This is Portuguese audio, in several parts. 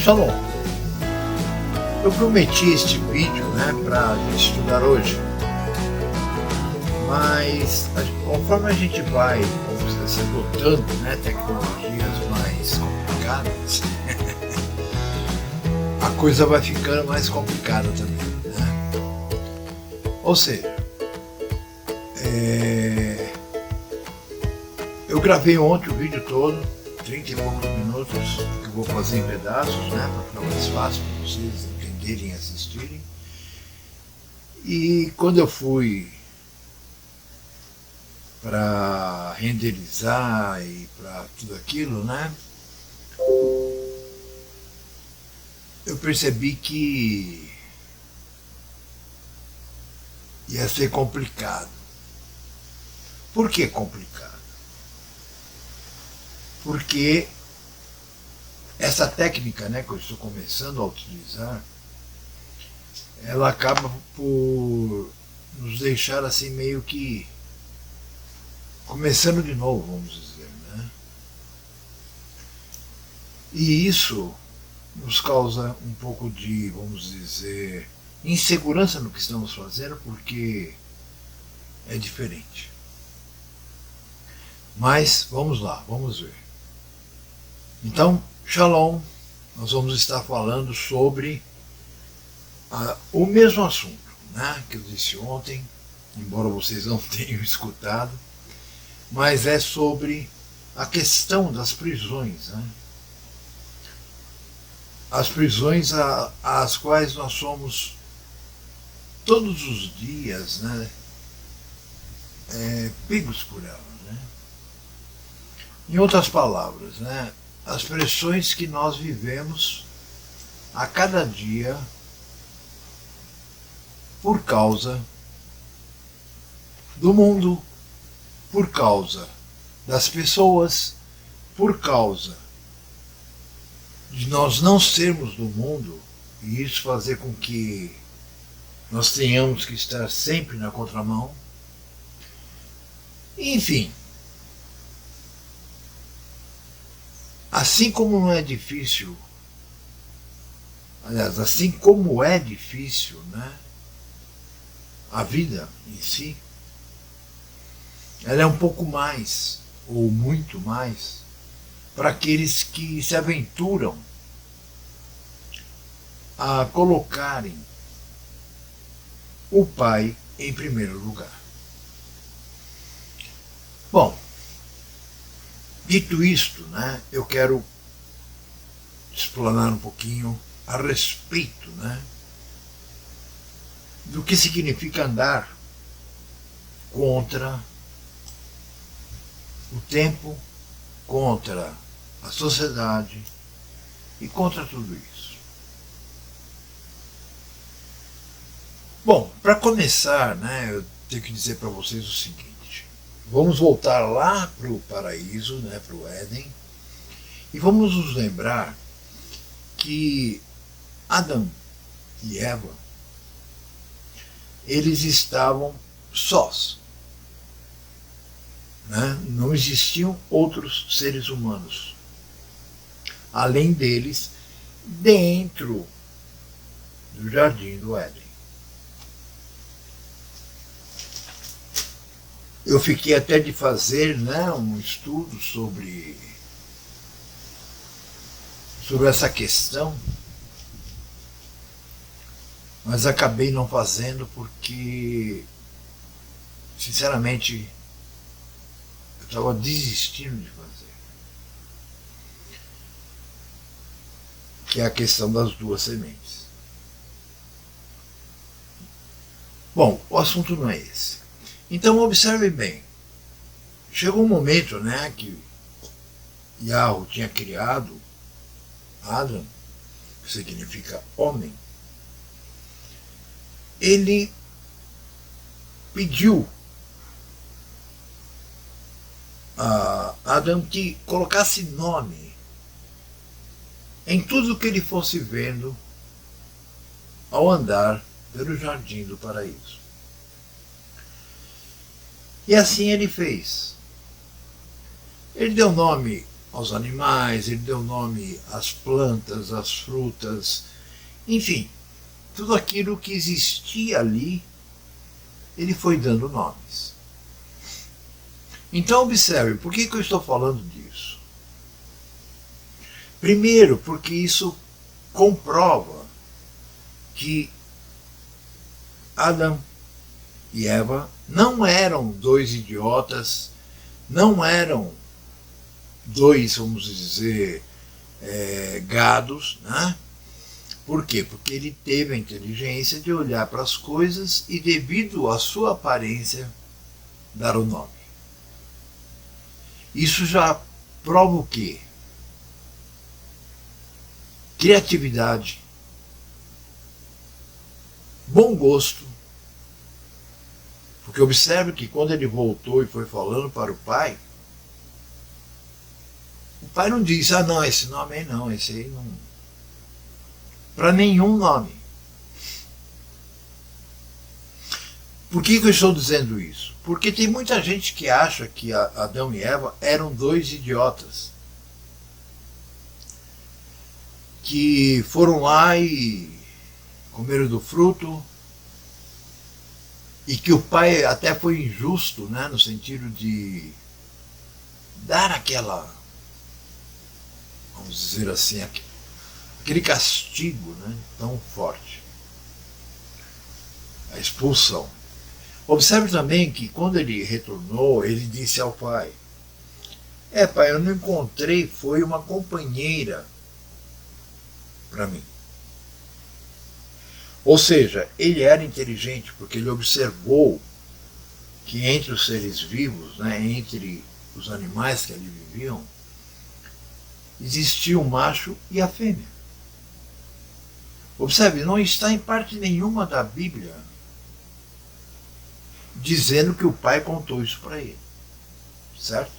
Shalom, eu prometi este vídeo para a gente estudar hoje, mas conforme a gente vai se adotando tecnologias mais complicadas, a coisa vai ficando mais complicada também. Ou seja, eu gravei ontem o vídeo todo, 30 e poucos minutos, que eu vou fazer em pedaços, para ficar mais fácil para vocês entenderem e assistirem. E quando eu fui para renderizar e para tudo aquilo, eu percebi que ia ser complicado. Por que complicado? Porque essa técnica que eu estou começando a utilizar, ela acaba por nos deixar assim meio que começando de novo, vamos dizer, E isso nos causa um pouco de, vamos dizer, insegurança no que estamos fazendo, porque é diferente. Mas vamos lá, vamos ver. Então, Shalom, nós vamos estar falando sobre o mesmo assunto, que eu disse ontem, embora vocês não tenham escutado, mas é sobre a questão das prisões, As prisões às quais nós somos todos os dias, pegos por elas, Em outras palavras, as pressões que nós vivemos a cada dia por causa do mundo, por causa das pessoas, por causa de nós não sermos do mundo, e isso fazer com que nós tenhamos que estar sempre na contramão. Enfim, assim como não é difícil, aliás, assim como é difícil, a vida em si, ela é um pouco mais, ou muito mais, para aqueles que se aventuram a colocarem o Pai em primeiro lugar. Bom, dito isto, eu quero explanar um pouquinho a respeito do que significa andar contra o tempo, contra a sociedade e contra tudo isso. Bom, para começar, eu tenho que dizer para vocês o seguinte: vamos voltar lá para o paraíso, para o Éden, e vamos nos lembrar que Adão e Eva, eles estavam sós. Não existiam outros seres humanos além deles dentro do jardim do Éden. Eu fiquei até de fazer um estudo sobre essa questão, mas acabei não fazendo porque, sinceramente, eu estava desistindo de fazer. Que é a questão das duas sementes. Bom, o assunto não é esse. Então observe bem. Chegou um momento que Yahweh tinha criado Adão, que significa homem. Ele pediu a Adão que colocasse nome em tudo que ele fosse vendo ao andar pelo jardim do paraíso. E assim ele fez. Ele deu nome aos animais, ele deu nome às plantas, às frutas, enfim, tudo aquilo que existia ali, ele foi dando nomes. Então observe, por que eu estou falando disso? Primeiro, porque isso comprova que Adão e Eva não eram dois idiotas, não eram dois, vamos dizer, gados, né? Por quê? Porque ele teve a inteligência de olhar para as coisas e, devido à sua aparência, dar o nome. Isso já prova o quê? Criatividade, bom gosto, porque observe que quando ele voltou e foi falando para o pai não disse, não, esse nome aí não, esse aí não. Para nenhum nome. Por que eu estou dizendo isso? Porque tem muita gente que acha que Adão e Eva eram dois idiotas, que foram lá e comeram do fruto, e que o pai até foi injusto, né, no sentido de dar aquela, vamos dizer assim, aquele castigo, né, tão forte, a expulsão. Observe também que quando ele retornou, ele disse ao pai, pai, eu não encontrei, foi uma companheira para mim. Ou seja, ele era inteligente porque ele observou que entre os seres vivos, né, entre os animais que ali viviam, existia o macho e a fêmea. Observe, não está em parte nenhuma da Bíblia dizendo que o pai contou isso para ele. Certo?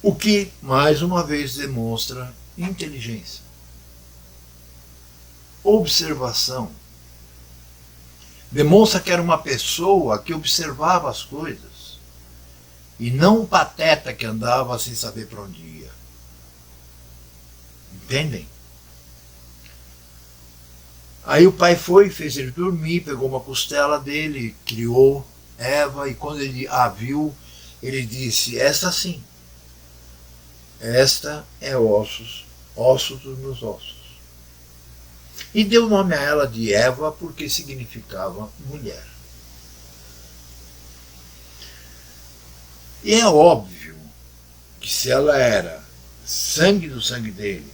O que, mais uma vez, demonstra inteligência. Observação. Demonstra que era uma pessoa que observava as coisas e não um pateta que andava sem saber para onde ia. Entendem? Aí o pai foi, fez ele dormir, pegou uma costela dele, criou Eva, e quando ele a viu, ele disse, esta sim, esta é ossos dos meus ossos. E deu nome a ela de Eva porque significava mulher. E é óbvio que se ela era sangue do sangue dele,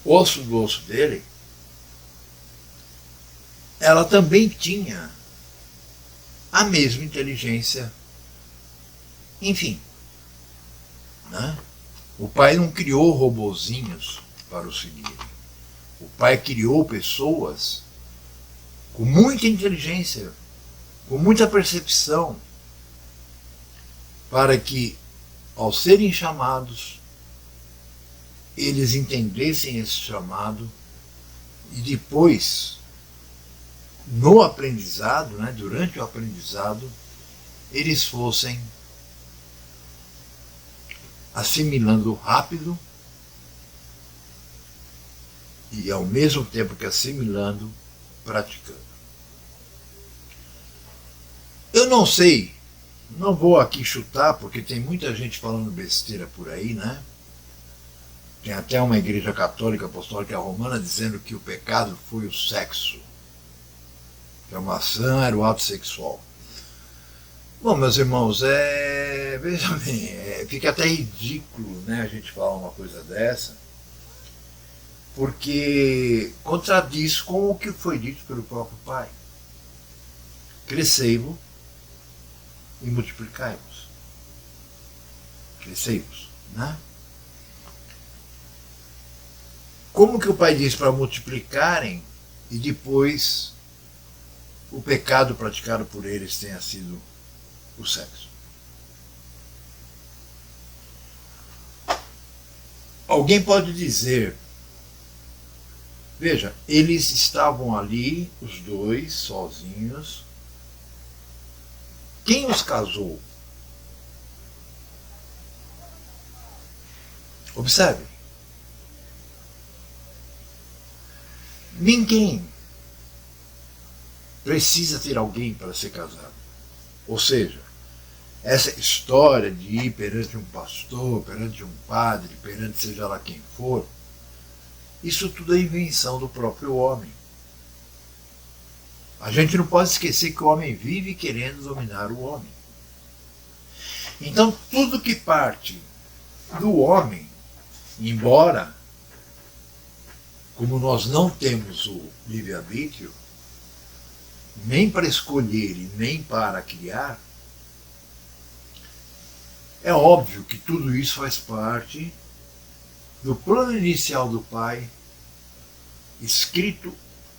osso do osso dele, ela também tinha a mesma inteligência. Enfim, né? O pai não criou robozinhos para o seguirem. O pai criou pessoas com muita inteligência, com muita percepção, para que, ao serem chamados, eles entendessem esse chamado e depois, no aprendizado, né, durante o aprendizado, eles fossem assimilando rápido e, ao mesmo tempo que assimilando, praticando. Eu não sei, não vou aqui chutar, porque tem muita gente falando besteira por aí, né? Tem até uma igreja católica apostólica romana dizendo que o pecado foi o sexo, que a maçã era o ato sexual. Bom, meus irmãos, veja bem, fica até ridículo, né, a gente falar uma coisa dessa, porque contradiz com o que foi dito pelo próprio Pai. Crescei-vos e multiplicai-vos. Crescei-vos, né? Como que o Pai diz para multiplicarem e depois o pecado praticado por eles tenha sido o sexo? Alguém pode dizer, veja, eles estavam ali, os dois, sozinhos. Quem os casou? Observe. Ninguém precisa ter alguém para ser casado. Ou seja, essa história de ir perante um pastor, perante um padre, perante seja lá quem for, isso tudo é invenção do próprio homem. A gente não pode esquecer que o homem vive querendo dominar o homem. Então, tudo que parte do homem, embora, como nós não temos o livre-arbítrio, nem para escolher e nem para criar, é óbvio que tudo isso faz parte do plano inicial do Pai, escrito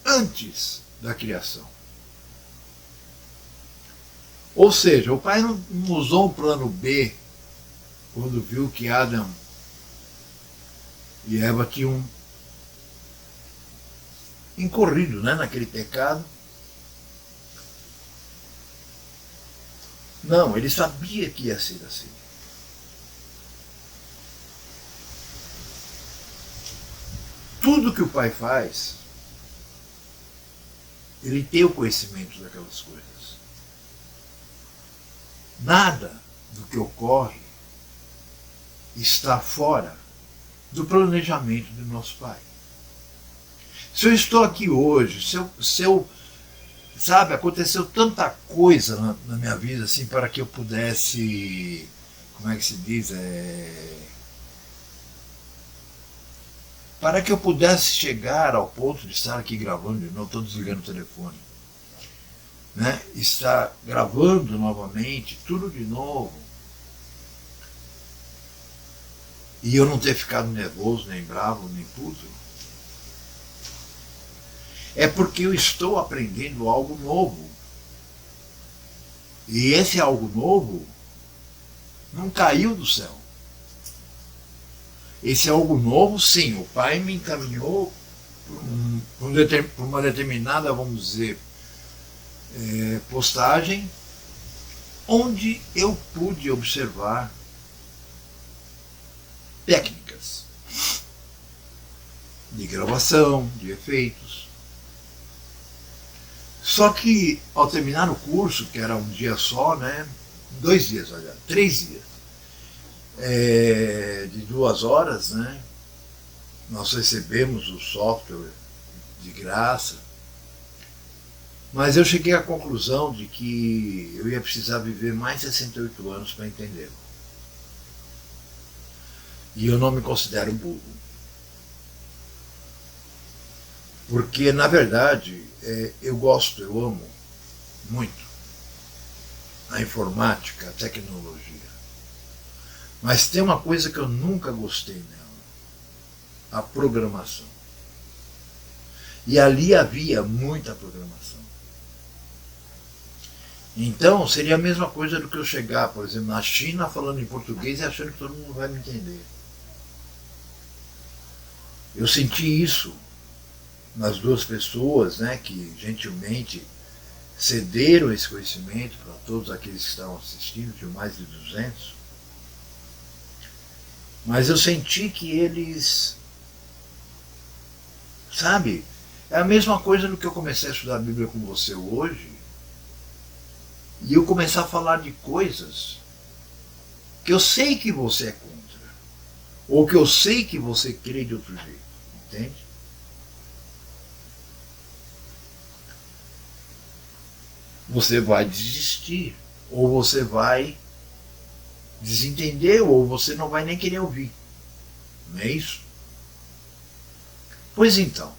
antes da criação. Ou seja, o Pai não usou um plano B quando viu que Adão e Eva tinham incorrido, naquele pecado. Não, ele sabia que ia ser assim. Tudo que o Pai faz, ele tem o conhecimento daquelas coisas. Nada do que ocorre está fora do planejamento do nosso Pai. Se eu estou aqui hoje, sabe, aconteceu tanta coisa na minha vida assim para que eu pudesse, como é que se diz, para que eu pudesse chegar ao ponto de estar aqui gravando de novo, estou desligando o telefone, estar gravando novamente, tudo de novo, e eu não ter ficado nervoso, nem bravo, nem puto, é porque eu estou aprendendo algo novo. E esse algo novo não caiu do céu. Esse algo novo, sim, o Pai me encaminhou por uma determinada, vamos dizer, postagem, onde eu pude observar técnicas de gravação, de efeitos. Só que ao terminar o curso, que era um dia só, 2 dias, aliás, 3 dias, de 2 horas, nós recebemos o software de graça, mas eu cheguei à conclusão de que eu ia precisar viver mais 68 anos para entendê-lo. E eu não me considero burro. Porque, na verdade, eu amo muito a informática, a tecnologia. Mas tem uma coisa que eu nunca gostei nela: a programação. E ali havia muita programação. Então, seria a mesma coisa do que eu chegar, por exemplo, na China falando em português e achando que todo mundo vai me entender. Eu senti isso nas 2 pessoas, que gentilmente cederam esse conhecimento para todos aqueles que estavam assistindo, tinham mais de 200. Mas eu senti que eles, sabe, é a mesma coisa do que eu comecei a estudar a Bíblia com você hoje, e eu começar a falar de coisas que eu sei que você é contra, ou que eu sei que você crê de outro jeito, entende? Você vai desistir, ou você vai desentender, ou você não vai nem querer ouvir. Não é isso? Pois então,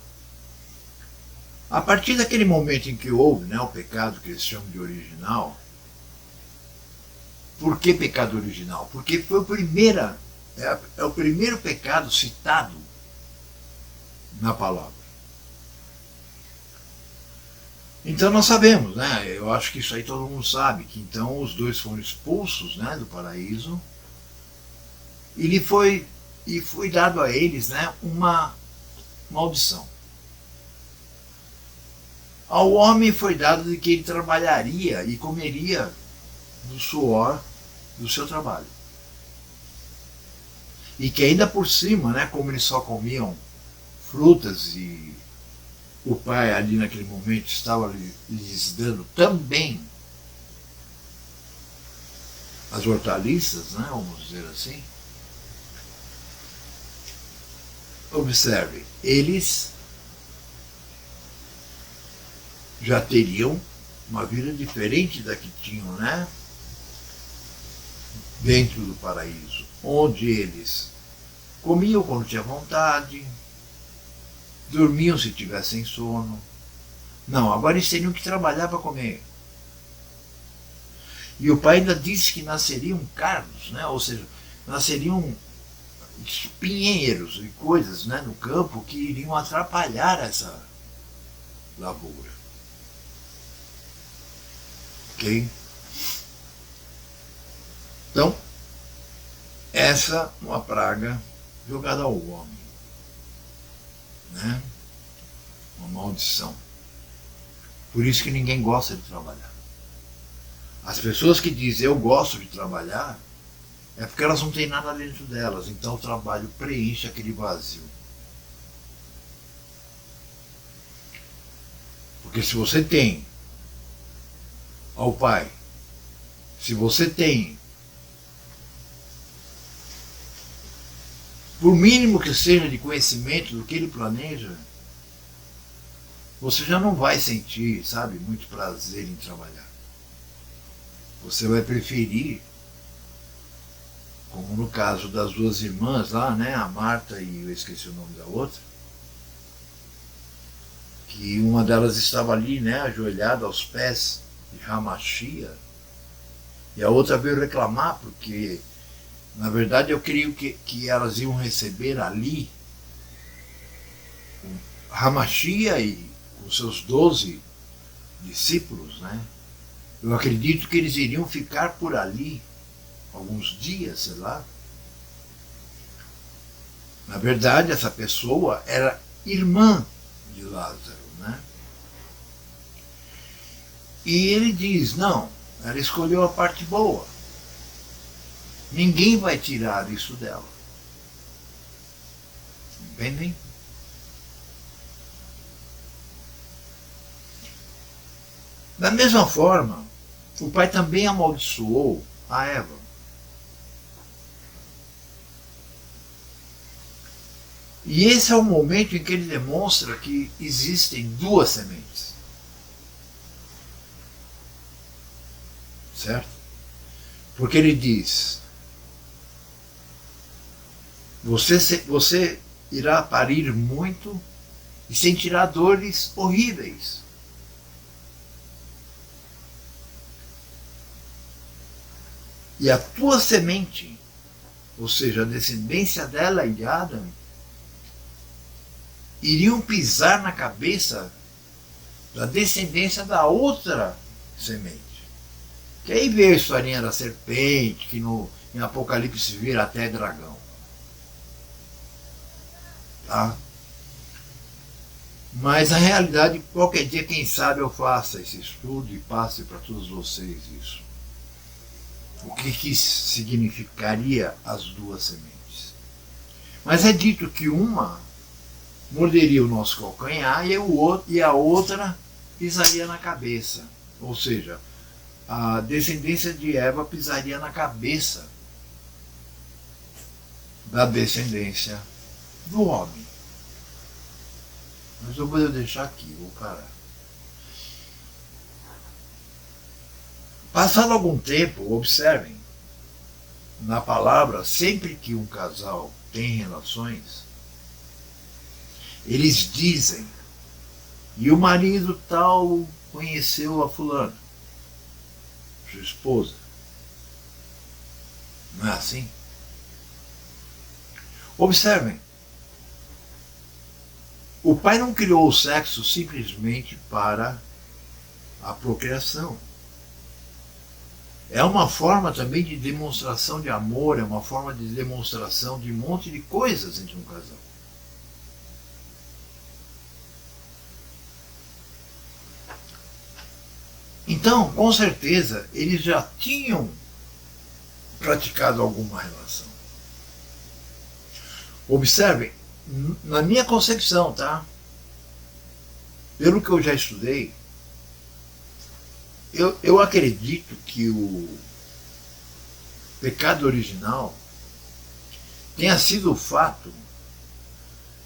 a partir daquele momento em que houve o pecado que eles chamam de original, por que pecado original? Porque foi o primeiro pecado citado na palavra. Então nós sabemos, eu acho que isso aí todo mundo sabe, que então os 2 foram expulsos do paraíso, e foi dado a eles uma maldição. Ao homem foi dado de que ele trabalharia e comeria do suor do seu trabalho. E que ainda por cima, né, como eles só comiam frutas e o pai ali naquele momento estava lhes dando também as hortaliças, né, vamos dizer assim. Observe, eles já teriam uma vida diferente da que tinham, né, dentro do paraíso, onde eles comiam quando tinha vontade, dormiam se tivessem sono. Não, agora eles teriam que trabalhar para comer. E o pai ainda disse que nasceriam cardos, né? Ou seja, nasceriam espinheiros e coisas, né, no campo que iriam atrapalhar essa lavoura. Ok? Então, essa é uma praga jogada ao homem, né? Uma maldição. Por isso que ninguém gosta de trabalhar. As pessoas que dizem eu gosto de trabalhar é porque elas não têm nada dentro delas, então o trabalho preenche aquele vazio. Porque se você tem ao pai, se você tem, por mínimo que seja de conhecimento do que ele planeja, você já não vai sentir, sabe, muito prazer em trabalhar. Você vai preferir, como no caso das duas irmãs lá, né, a Marta e eu esqueci o nome da outra, que uma delas estava ali, né, ajoelhada aos pés de Ramachia, e a outra veio reclamar porque, na verdade, eu creio que elas iam receber ali Ramachia e os seus 12 discípulos, né? Eu acredito que eles iriam ficar por ali alguns dias, sei lá. Na verdade, essa pessoa era irmã de Lázaro, né? E ele diz, não, ela escolheu a parte boa. Ninguém vai tirar isso dela. Entendem? Da mesma forma, o pai também amaldiçoou a Eva. E esse é o momento em que ele demonstra que existem duas sementes. Certo? Porque ele diz, você irá parir muito e sentirá dores horríveis. E a tua semente, ou seja, a descendência dela e de Adão, iriam pisar na cabeça da descendência da outra semente. Que aí veio a historinha da serpente, que em Apocalipse vira até dragão. Tá? Mas a realidade, qualquer dia, quem sabe eu faça esse estudo e passe para todos vocês isso. O que significaria as duas sementes. Mas é dito que uma morderia o nosso calcanhar e a outra pisaria na cabeça. Ou seja, a descendência de Eva pisaria na cabeça da descendência do homem. Mas eu vou deixar aqui, vou parar. Passado algum tempo, observem, na palavra, sempre que um casal tem relações, eles dizem, e o marido tal conheceu a fulana, sua esposa. Não é assim? Observem, o pai não criou o sexo simplesmente para a procriação. É uma forma também de demonstração de amor, é uma forma de demonstração de um monte de coisas entre um casal. Então, com certeza, eles já tinham praticado alguma relação. Observem, na minha concepção, tá? Pelo que eu já estudei, eu acredito que o pecado original tenha sido o fato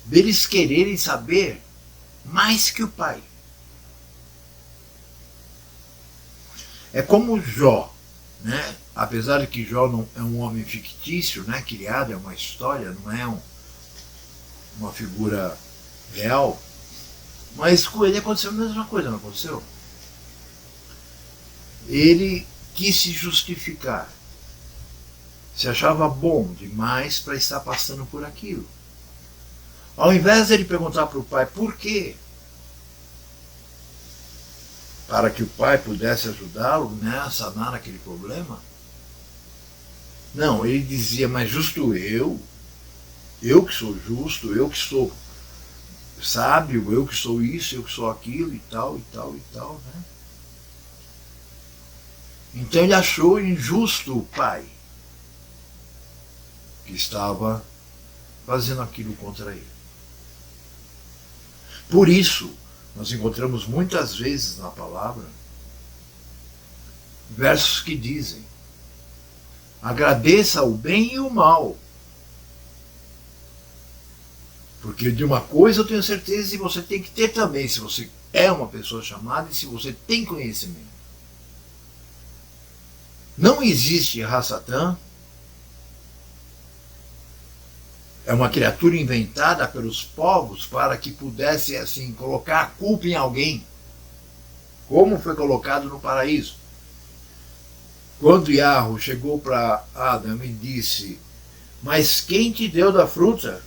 deles quererem saber mais que o pai. É como Jó, né? Apesar de que Jó não é um homem fictício, né? Criado, é uma história, não é uma figura real, mas com ele aconteceu a mesma coisa, não aconteceu? Ele quis se justificar, se achava bom demais para estar passando por aquilo. Ao invés de ele perguntar para o pai por quê, para que o pai pudesse ajudá-lo, né, a sanar aquele problema, não, ele dizia, mas justo eu que sou justo, eu que sou sábio, eu que sou isso, eu que sou aquilo e tal, e tal, e tal, né? Então ele achou injusto o pai que estava fazendo aquilo contra ele. Por isso, nós encontramos muitas vezes na palavra versos que dizem: agradeça o bem e o mal. Porque de uma coisa eu tenho certeza e você tem que ter também, se você é uma pessoa chamada e se você tem conhecimento. Não existe Ra-Satã, é uma criatura inventada pelos povos para que pudesse assim colocar a culpa em alguém, como foi colocado no paraíso. Quando Yahweh chegou para Adão e disse: mas quem te deu da fruta?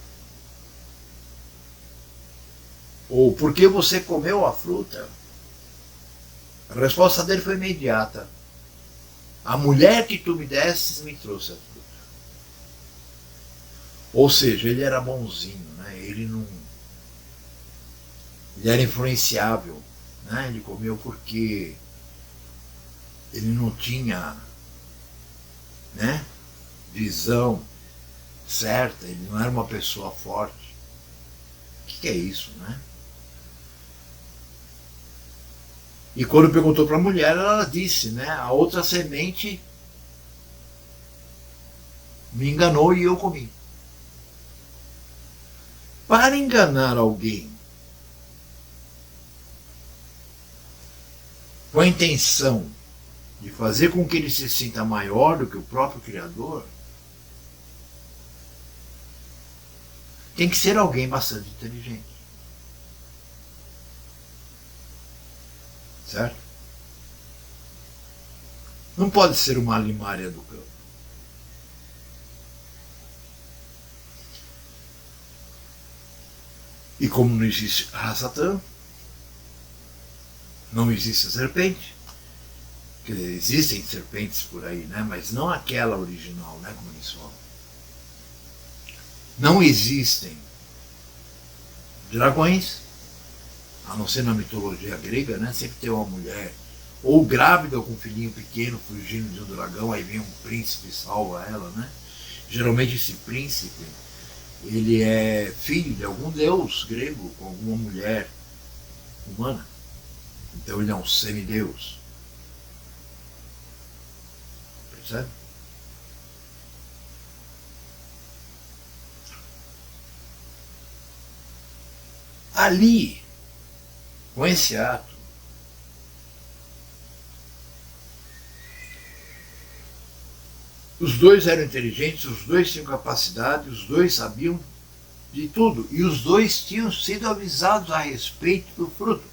Ou por que você comeu a fruta? A resposta dele foi imediata: a mulher que tu me destes me trouxe a fruta. Ou seja, ele era bonzinho, né? Ele era influenciável, né? Ele comeu porque ele não tinha, né, visão certa, ele não era uma pessoa forte. O que é isso, né? E quando perguntou para a mulher, ela disse, né, a outra semente me enganou e eu comi. Para enganar alguém com a intenção de fazer com que ele se sinta maior do que o próprio Criador, tem que ser alguém bastante inteligente. Certo? Não pode ser uma limária do campo. E como não existe Ra-Satã, não existe a serpente, quer dizer, existem serpentes por aí, né? Mas não aquela original, né? Como eles falam. Não existem dragões, a não ser na mitologia grega, né? Sempre tem uma mulher ou grávida com um filhinho pequeno fugindo de um dragão, aí vem um príncipe e salva ela, né? Geralmente esse príncipe, ele é filho de algum deus grego com alguma mulher humana. Então ele é um semideus. Percebe? Ali, com esse ato, os dois eram inteligentes, os dois tinham capacidade, os dois sabiam de tudo. E os dois tinham sido avisados a respeito do fruto.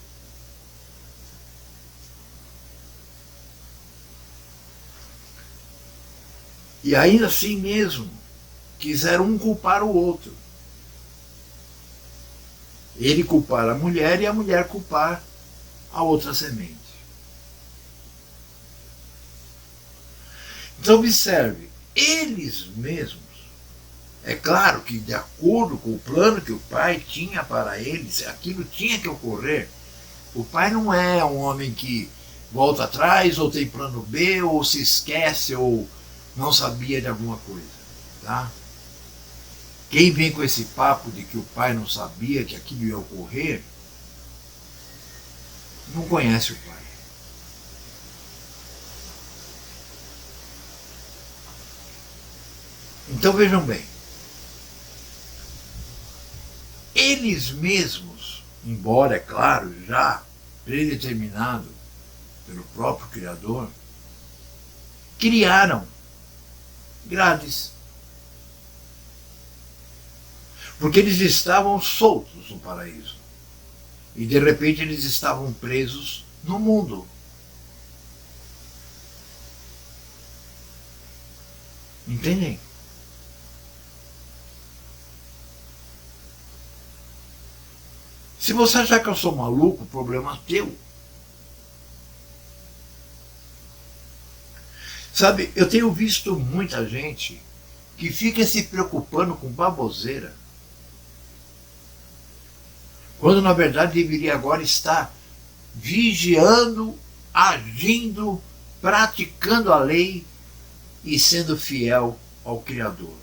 E ainda assim mesmo, quiseram um culpar o outro. Ele culpar a mulher e a mulher culpar a outra semente. Então observe, eles mesmos, é claro que de acordo com o plano que o pai tinha para eles, aquilo tinha que ocorrer. O pai não é um homem que volta atrás, ou tem plano B, ou se esquece, ou não sabia de alguma coisa. Tá? Quem vem com esse papo de que o pai não sabia que aquilo ia ocorrer, não conhece o pai. Então vejam bem, eles mesmos, embora, é claro, já predeterminado pelo próprio Criador, criaram grades. Porque eles estavam soltos no paraíso. E de repente eles estavam presos no mundo. Entendem? Se você achar que eu sou maluco, o problema é teu. Sabe, eu tenho visto muita gente que fica se preocupando com baboseira, quando na verdade deveria agora estar vigiando, agindo, praticando a lei e sendo fiel ao Criador.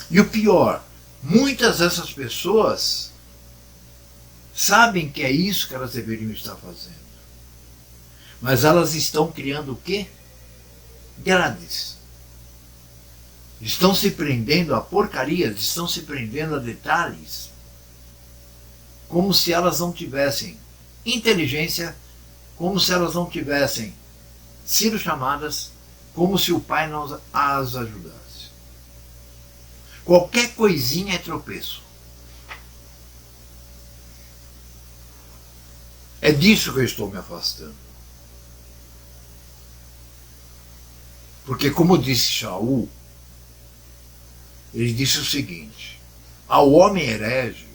E o pior, muitas dessas pessoas sabem que é isso que elas deveriam estar fazendo. Mas elas estão criando o quê? Grades. Estão se prendendo a porcarias, estão se prendendo a detalhes, como se elas não tivessem inteligência, como se elas não tivessem sido chamadas, como se o Pai não as ajudasse. Qualquer coisinha é tropeço. É disso que eu estou me afastando. Porque, como disse Shaul, ele disse o seguinte: ao homem herege,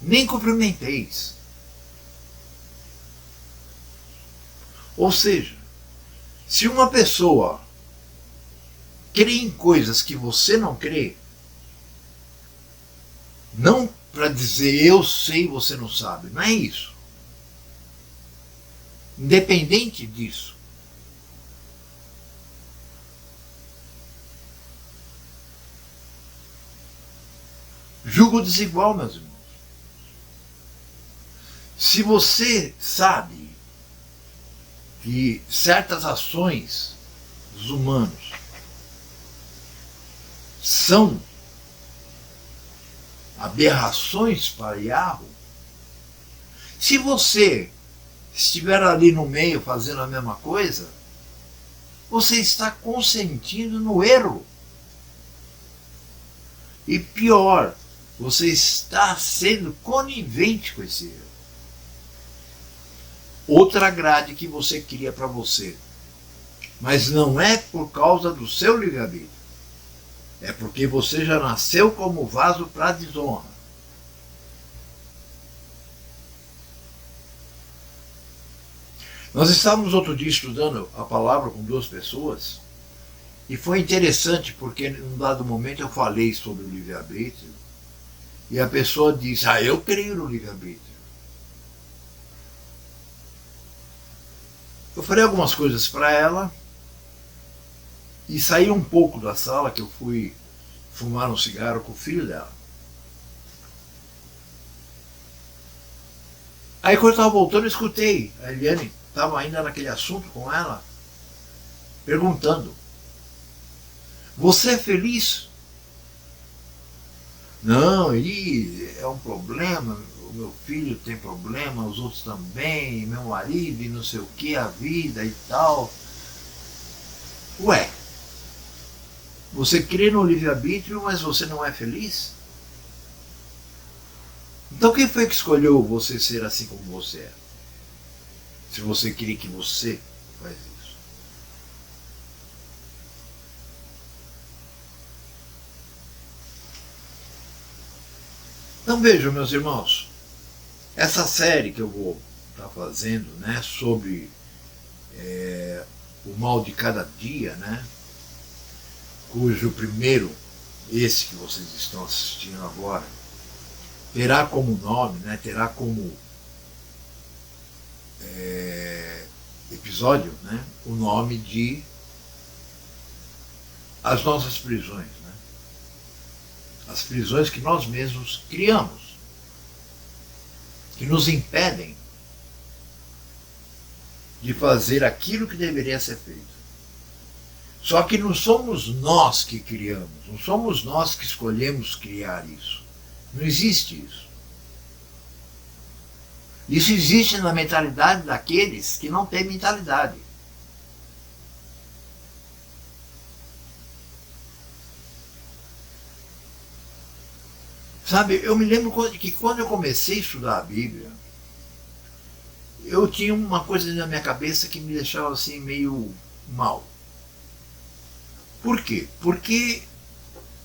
nem cumprimenteis. Ou seja, se uma pessoa crê em coisas que você não crê, não para dizer eu sei, você não sabe, não é isso. Independente disso, julgo desigual, meus irmãos. Se você sabe que certas ações dos humanos são aberrações para Yahweh, se você estiver ali no meio fazendo a mesma coisa, você está consentindo no erro. E pior, você está sendo conivente com esse erro. Outra grade que você cria para você. Mas não é por causa do seu livre-arbítrio. É porque você já nasceu como vaso para desonra. Nós estávamos outro dia estudando a palavra com duas pessoas, e foi interessante porque em um dado momento eu falei sobre o livre-arbítrio, e a pessoa disse: eu creio no livre-arbítrio. Eu falei algumas coisas para ela e saí um pouco da sala, que eu fui fumar um cigarro com o filho dela. Aí quando eu estava voltando, eu escutei a Eliane, estava ainda naquele assunto com ela, perguntando: você é feliz? Não, ele é um problema, o meu filho tem problema, os outros também, meu marido e não sei o que, a vida e tal. Ué, você crê no livre-arbítrio, mas você não é feliz? Então quem foi que escolheu você ser assim como você é? Se você crê que você faz isso. Então vejam, meus irmãos, essa série que eu vou estar fazendo, né, sobre o mal de cada dia, né, cujo primeiro, esse que vocês estão assistindo agora, terá como nome, né, terá como episódio, né, o nome de as nossas prisões, né? As prisões que nós mesmos criamos, que nos impedem de fazer aquilo que deveria ser feito. Só que não somos nós que criamos, não somos nós que escolhemos criar isso. Não existe isso. Isso existe na mentalidade daqueles que não têm mentalidade. Sabe, eu me lembro que quando eu comecei a estudar a Bíblia, eu tinha uma coisa na minha cabeça que me deixava assim meio mal. Por quê? Porque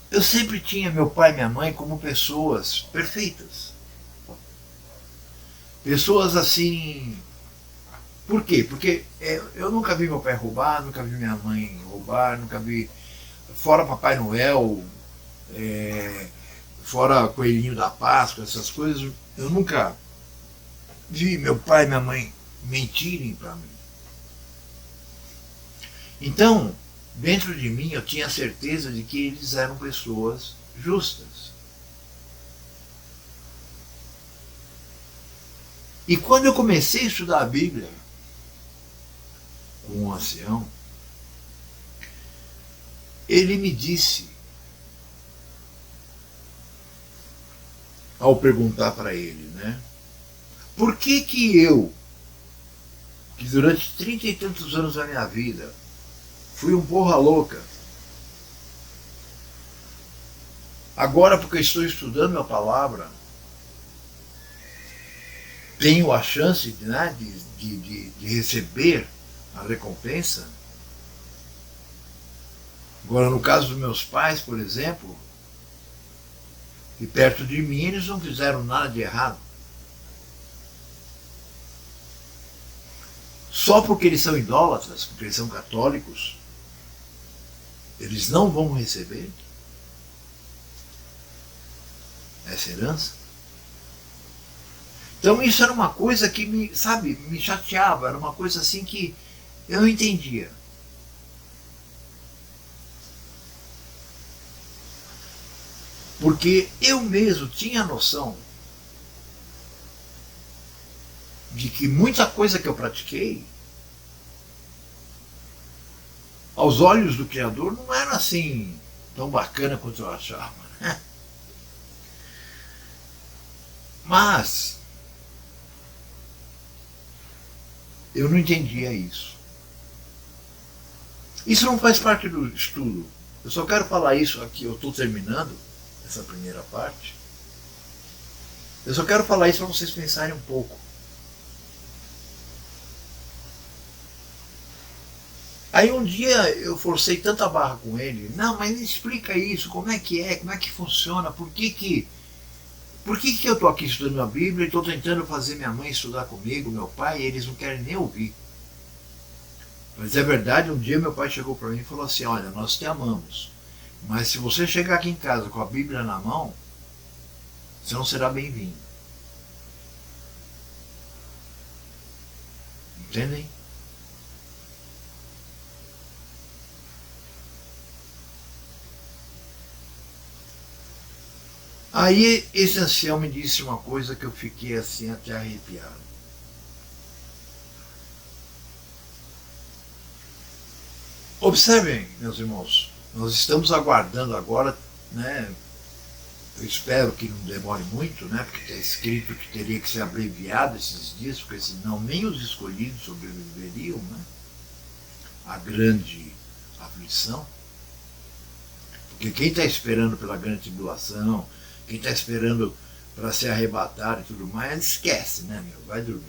eu sempre tinha meu pai e minha mãe como pessoas perfeitas. Pessoas assim. Por quê? Porque eu nunca vi meu pai roubar, nunca vi minha mãe roubar, nunca vi. Fora Papai Noel, fora Coelhinho da Páscoa, essas coisas, eu nunca vi meu pai e minha mãe mentirem para mim. Então, dentro de mim eu tinha certeza de que eles eram pessoas justas. E quando eu comecei a estudar a Bíblia com um ancião, ele me disse, ao perguntar para ele, né? Por que eu, que durante 30 e tantos anos da minha vida fui um porra louca, agora porque estou estudando a palavra, tenho a chance de receber a recompensa? Agora, no caso dos meus pais, por exemplo, e perto de mim eles não fizeram nada de errado. Só porque eles são idólatras, porque eles são católicos, eles não vão receber essa herança? Então isso era uma coisa que me chateava, era uma coisa assim que eu não entendia. Porque eu mesmo tinha noção de que muita coisa que eu pratiquei, aos olhos do Criador, não era assim tão bacana quanto eu achava. Mas eu não entendia isso. Isso não faz parte do estudo. Eu só quero falar isso aqui, eu estou terminando essa primeira parte. Eu só quero falar isso para vocês pensarem um pouco. Aí um dia eu forcei tanta barra com ele, não, mas me explica isso, como é, como é que funciona, por que eu estou aqui estudando a Bíblia e estou tentando fazer minha mãe estudar comigo, meu pai, e eles não querem nem ouvir. Mas é verdade, um dia meu pai chegou para mim e falou assim, olha, nós te amamos, mas se você chegar aqui em casa com a Bíblia na mão, você não será bem-vindo. Entendem? Aí esse ancião me disse uma coisa que eu fiquei assim até arrepiado. Observem, meus irmãos, nós estamos aguardando agora, né? Eu espero que não demore muito, né? Porque está escrito que teria que ser abreviado esses dias, porque senão nem os escolhidos sobreviveriam, né? A grande aflição. Porque quem está esperando pela grande tribulação, quem está esperando para ser arrebatado e tudo mais, esquece, né, meu? Vai dormir.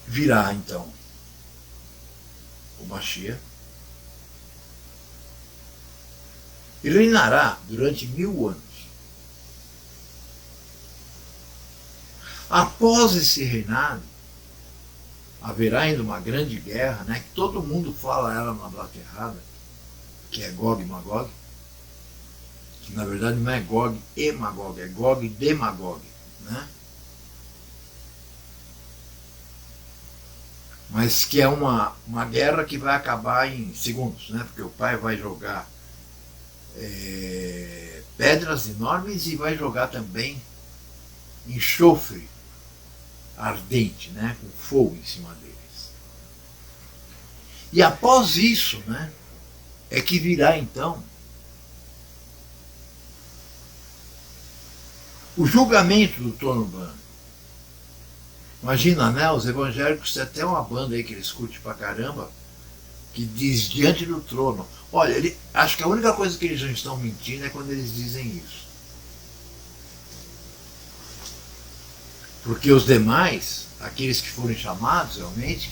Virá, então, o Mashiach. Ele reinará durante 1000 anos. Após esse reinado, haverá ainda uma grande guerra, né, que todo mundo fala ela na data errada, que é Gog e Magog, que na verdade não é Gog e Magog, é Gog de Magog, né? mas que é uma guerra que vai acabar em segundos, né? Porque o pai vai jogar pedras enormes e vai jogar também enxofre ardente, né? Com fogo em cima deles. E após isso, né? É que virá então o julgamento do trono branco. Imagina, né? Os evangélicos têm até uma banda aí que eles curtem pra caramba, que diz diante do trono. Olha, acho que a única coisa que eles não estão mentindo é quando eles dizem isso. Porque os demais, aqueles que forem chamados realmente,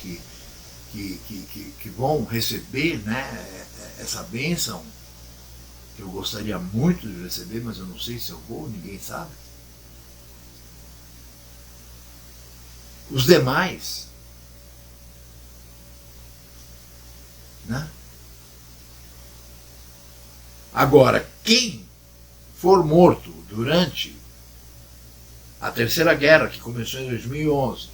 que vão receber, né, essa bênção, que eu gostaria muito de receber, mas eu não sei se eu vou, ninguém sabe. Os demais, né? Agora, quem for morto durante a Terceira Guerra, que começou em 2011,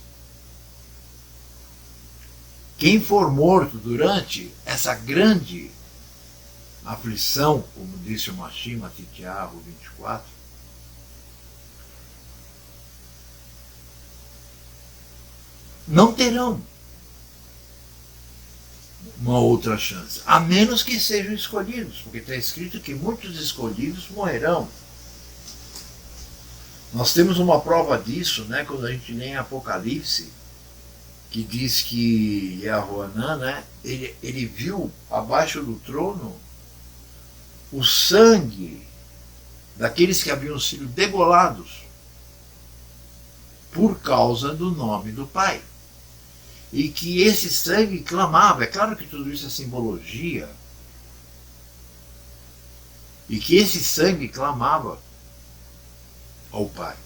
quem for morto durante essa grande aflição, como disse o Machim Matityahu 24, não terão uma outra chance, a menos que sejam escolhidos, porque está escrito que muitos escolhidos morrerão. Nós temos uma prova disso, né, quando a gente lê em Apocalipse, que diz que Yahuanã, né, ele viu abaixo do trono o sangue daqueles que haviam sido degolados por causa do nome do Pai. E que esse sangue clamava, é claro que tudo isso é simbologia, e que esse sangue clamava ao Pai.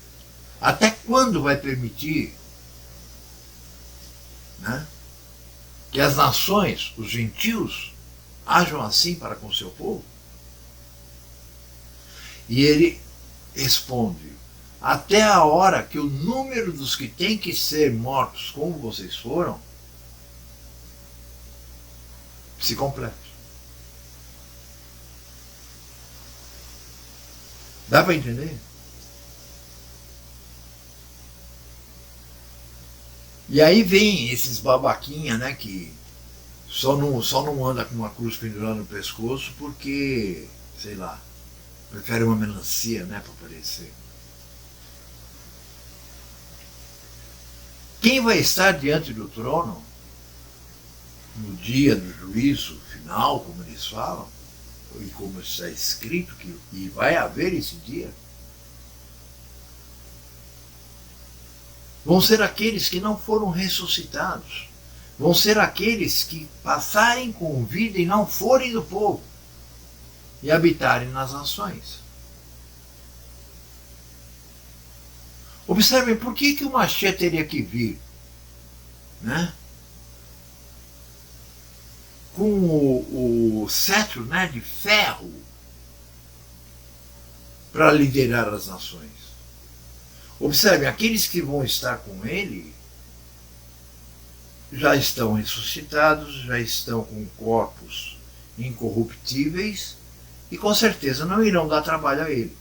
Até quando vai permitir, né, que as nações, os gentios, ajam assim para com seu povo? E ele responde: até a hora que o número dos que têm que ser mortos, como vocês foram, se complete. Dá para entender? E aí vem esses babaquinha, né, que só não anda com uma cruz pendurada no pescoço porque, sei lá, prefere uma melancia, né, para aparecer. Quem vai estar diante do trono no dia do juízo final, como eles falam, e como está escrito que vai haver esse dia, vão ser aqueles que não foram ressuscitados, vão ser aqueles que passarem com vida e não forem do povo e habitarem nas nações. Observem, por que o Mashiach teria que vir, né, com o cetro, né, de ferro para liderar as nações? Observem, aqueles que vão estar com ele já estão ressuscitados, já estão com corpos incorruptíveis e com certeza não irão dar trabalho a ele.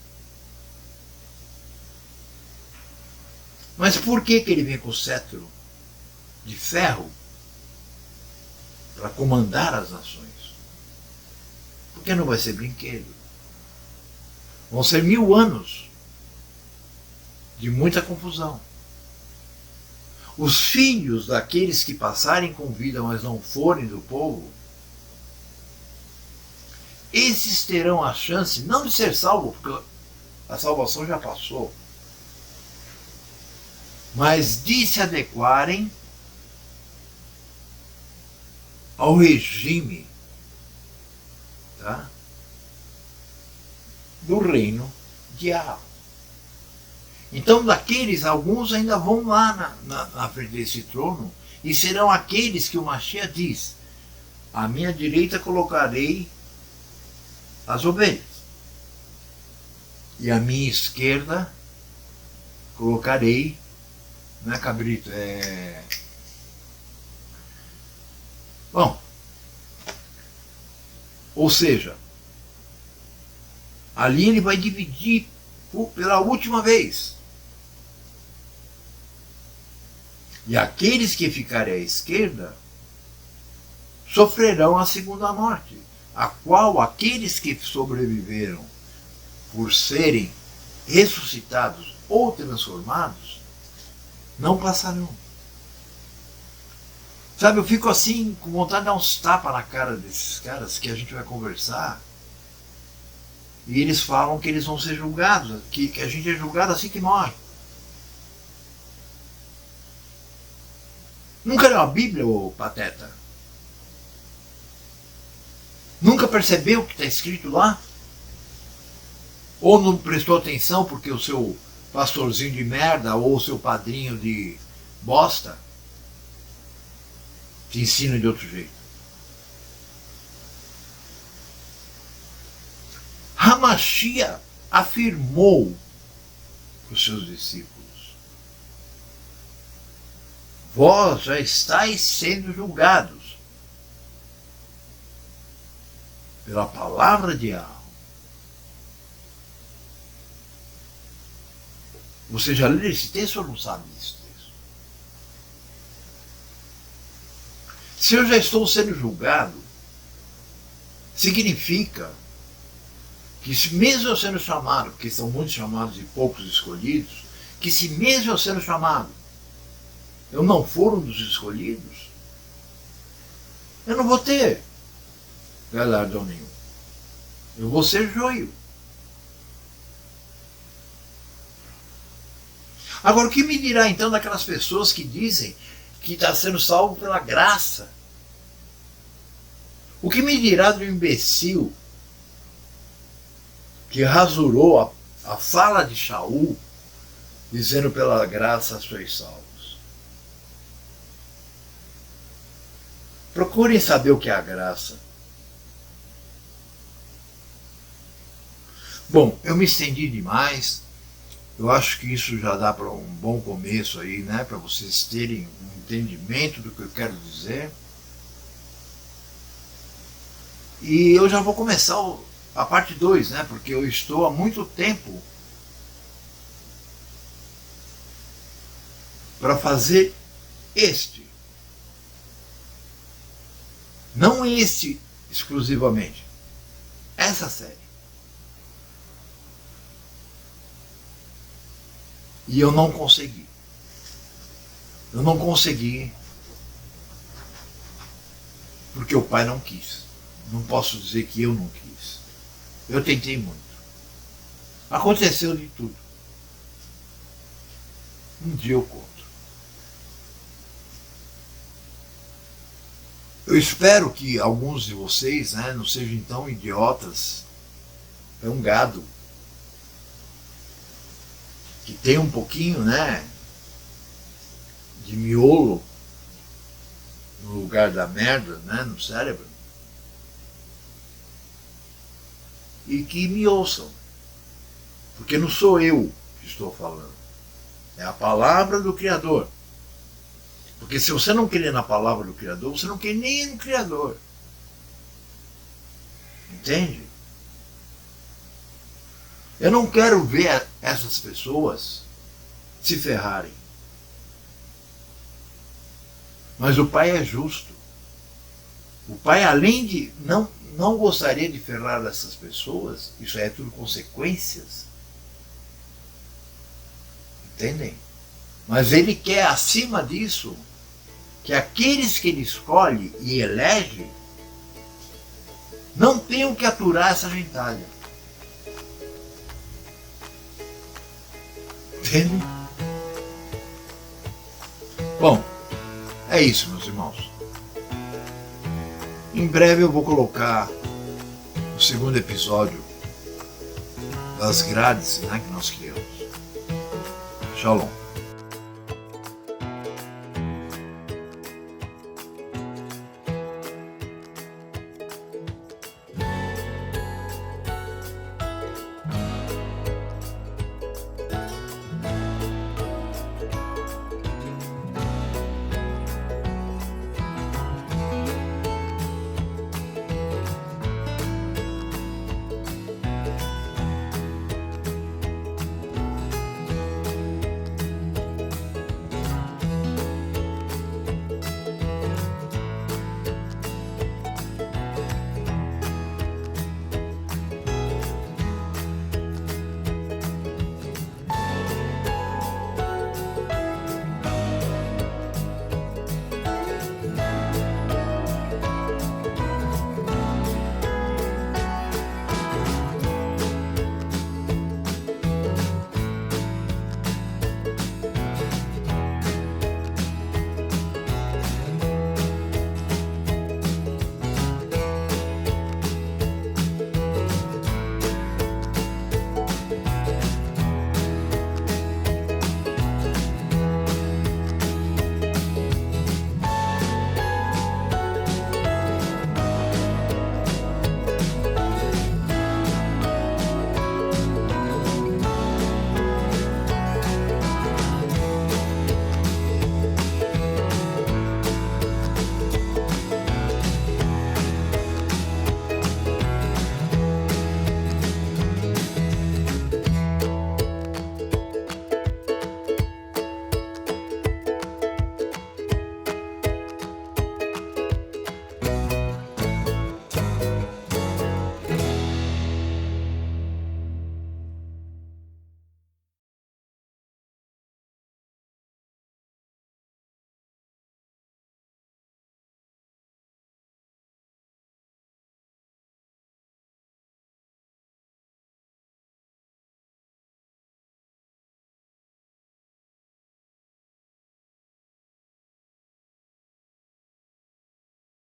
Mas por que ele vem com o cetro de ferro para comandar as nações? Porque não vai ser brinquedo. Vão ser 1000 anos de muita confusão. Os filhos daqueles que passarem com vida, mas não forem do povo, esses terão a chance não de ser salvos, porque a salvação já passou, mas de se adequarem ao regime, tá, do reino de Yahweh. Então, daqueles, alguns ainda vão lá na frente desse trono e serão aqueles que o Mashiach diz: à minha direita colocarei as ovelhas e à minha esquerda colocarei, não é cabrito, Bom, ou seja, ali ele vai dividir pela última vez. E aqueles que ficarem à esquerda sofrerão a segunda morte, a qual aqueles que sobreviveram por serem ressuscitados ou transformados não passarão. Sabe, eu fico assim com vontade de dar uns tapas na cara desses caras que a gente vai conversar e eles falam que eles vão ser julgados, que a gente é julgado assim que morre. Nunca leu a Bíblia, ô pateta? Nunca percebeu o que está escrito lá? Ou não prestou atenção porque o seu pastorzinho de merda ou o seu padrinho de bosta te ensina de outro jeito? Hamashia afirmou para os seus discípulos: vós já estáis sendo julgados pela palavra de Yahweh. Você já leu esse texto ou não sabe desse texto? Se eu já estou sendo julgado, significa que se mesmo eu sendo chamado, porque são muitos chamados e poucos escolhidos, que se mesmo eu sendo chamado, eu não for um dos escolhidos, eu não vou ter galardão nenhum. Eu vou ser joio. Agora, o que me dirá então daquelas pessoas que dizem que está sendo salvo pela graça? O que me dirá do imbecil que rasurou a fala de Shaul, dizendo pela graça sois salvos? Procurem saber o que é a graça. Bom, eu me estendi demais. Eu acho que isso já dá para um bom começo aí, né? Para vocês terem um entendimento do que eu quero dizer. E eu já vou começar a parte 2, né? Porque eu estou há muito tempo para fazer este. Não este exclusivamente. Essa série. E eu não consegui. Eu não consegui porque o pai não quis. Não posso dizer que eu não quis. Eu tentei muito. Aconteceu de tudo. Um dia eu conto. Eu espero que alguns de vocês, né, não sejam tão idiotas. É um gado que tem um pouquinho, né, de miolo no lugar da merda, né, no cérebro, e que me ouçam, porque não sou eu que estou falando, é a palavra do Criador. Porque se você não crer na palavra do Criador, você não crê nem no Criador. Entende? Eu não quero ver essas pessoas se ferrarem. Mas o Pai é justo. O Pai, além de não gostaria de ferrar essas pessoas, isso é tudo consequências. Entendem? Mas Ele quer, acima disso, que aqueles que Ele escolhe e elege não tenham que aturar essa gentalha. Entende? Bom, é isso, meus irmãos. Em breve eu vou colocar o segundo episódio das grades, né, que nós criamos. Shalom.